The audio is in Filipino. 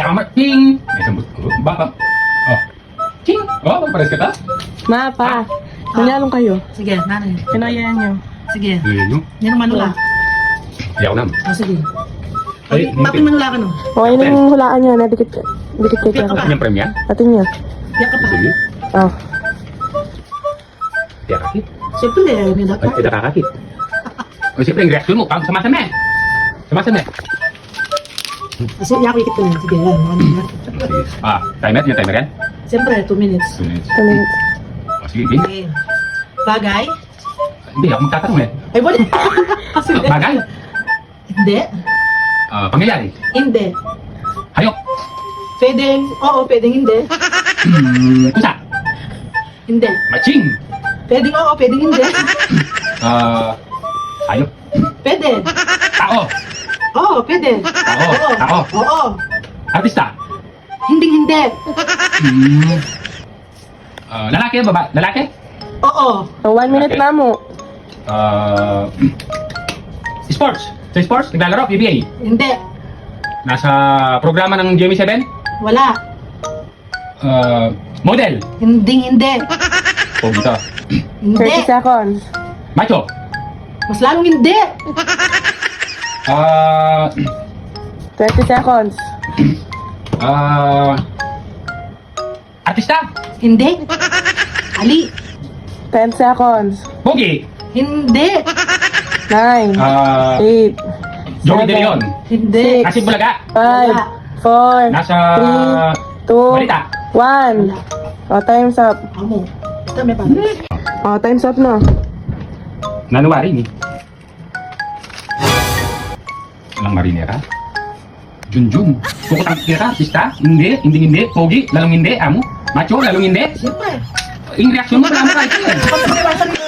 Yaman, ting! May sambut ko. Baka. Oh. Ting! Oh, magpares ka ta? Ma, pa. Nangyalong kayo. Sige, nanay. Kinayan nyo. Sige. Yun yun. Yan ang manula. Hindi ako nam. Oh, sige. Ay, Bakit manula ka no? Okay na yung hulaan nyo. Nadikit kay Piyak ka Kaya. pa. Yung premya? Atin nyo. Piyak ka pa. Sige. Oh. Hindi kakakit. Siyempre, may dapat. Ay, hindi kakakit. O, siyempre, yung reaction mo, parang sumasame. Sumasame. Kasi yakikit ko na. Sige, yan. Ano yan. Sige. Ah, timer? Yung timer yan? Siyempre, 2 minutes. 2 minutes. 2 minutes. O, sige, bin. Okay. Bagay? Hindi, ako magtatanong eh. Ay, wala. Kasi Bagay? hindi. Pangyayari? Hindi. Hayok? Pwedeng, oo, pwedeng hindi. Kusa? Hindi. Matching? Pwedeng oo, pwedeng hindi. Hayok? Pwede. Tao? Oo, pwede. Tao? Oo. Tao? Oo. Artista? Hindi, hindi. Lalaki? Baba? Lalaki? Oo. Oh, 1 minute na mo. Sports? Sa sports? Naglalaro? PBA? Hindi. Nasa programa ng GMA7? Wala. Model? Hindi, hindi. O, dito. Hindi. 30 seconds. Macho? Mas lalong hindi. 20 seconds. Artista? Hindi. Ali. 10 seconds. Pogi? Hindi. 9, 8, Joey De Leon? Hindi. Kasing Bulaga? 5, 4, Nasa 2, balita? 1. Oh, time's up. Amo. Ito may pa. Oh, time's up na. Nanuwari ni. Walang marinera? Junjun? Kukutang kira? Artista? Hindi? Hindi? Pogi? Lalong hindi? Amo? Macho? Lalong hindi? Siyempre. Yung reaction mo, wala mo kahit eh. Kapag may